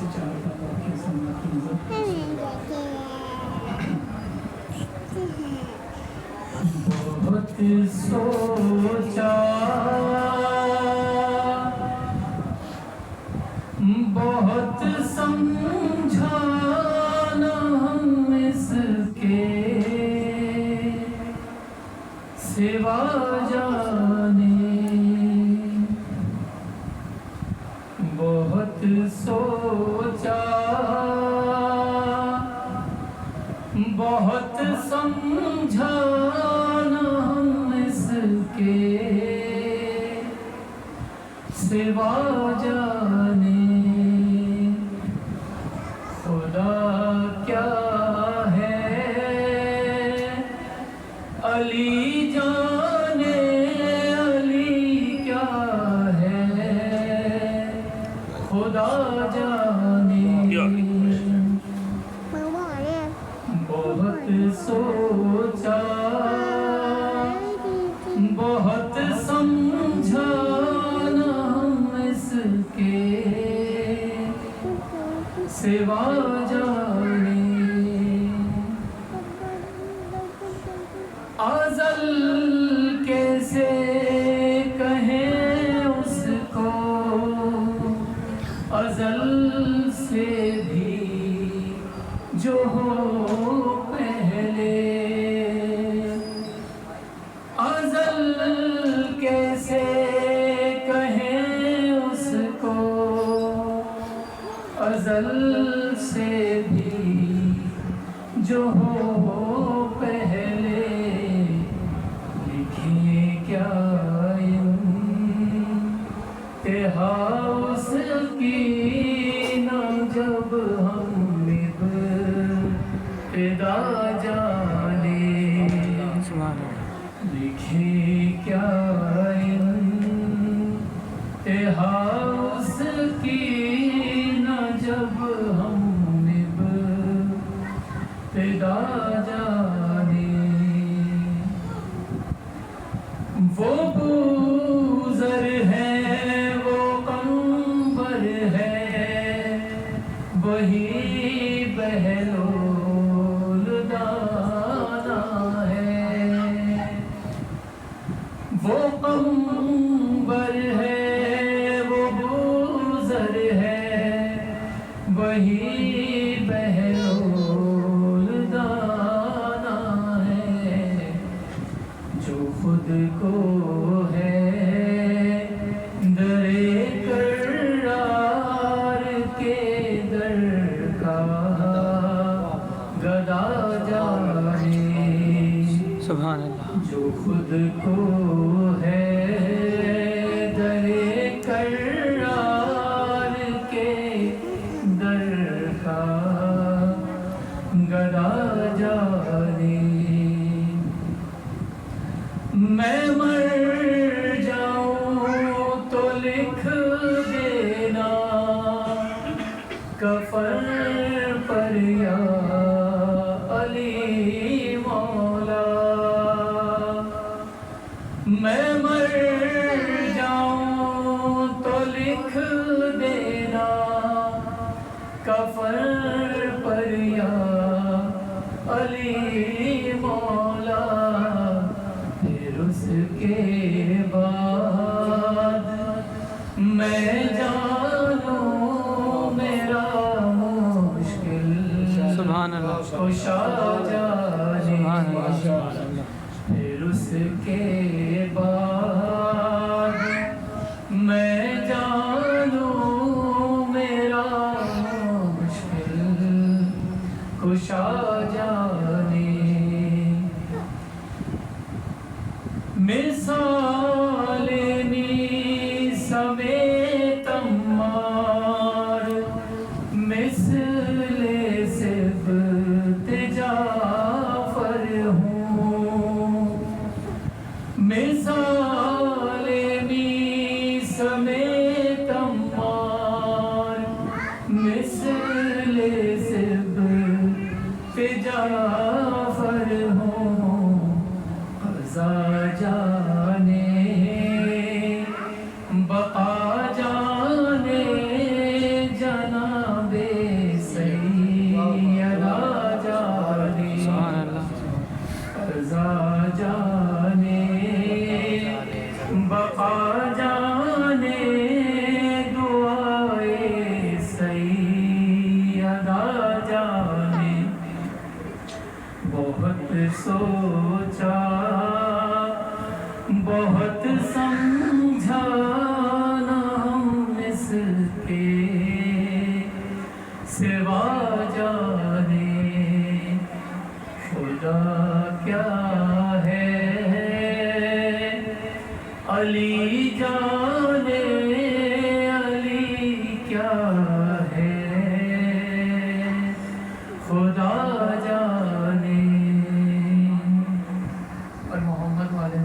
سے چاہتا تھا کہ سننا کی نظر بہت سوچا بہت سمجھا نہ ہم اس کے سوا جانے بہت سوچا بہت سمجھا نہ ہم اس کے سوا جانے خدا کیا ہے علی جانے علی کیا ہے خدا جانے بہت سوچا بہت سمجھا نہ ہم اس کے سوا جانے ازل کیسے کہیں اس کو ازل سے بھی جو ہو پہلے ازل کیسے کہیں اس کو ازل سے بھی جو ہو پہلے لکھیں کیا انتہا اس کی نہ جب ہم ابتدا جانے لکھیں کیا انتہا اس کی نہ جب ہم ابتدا جانے وہ بوزر ہے وہ قنبر ہے وہی بہلول دانا ہے وہ قنبر ہے وہ بوزر ہے وہی بہلول دانا ہے جو خود کو ہے در کرار کے در کا گدا جانے سبحان اللہ جو خود کو ہے در کرار کے در کا گدا جانے میں مر جاؤں تو لکھ دینا کفن پر یا علی مولا میں مر جاؤں تو لکھ دینا کفن پر یا علی مولا پھر اس کے بعد میں جانوں میرا مشکل سبحان اللہ کشا جانے پھر اس کے بعد میں جانوں میرا مشکل کشا جانے مثال نی سمیت عمار مثل صفت جعفر ہوں مثال نی سمیت عمار مثل صفت جعفر ہوں قضا جانے بقا جانے جناب علی جانے علی کیا ہے خدا جانے. اور محمد والے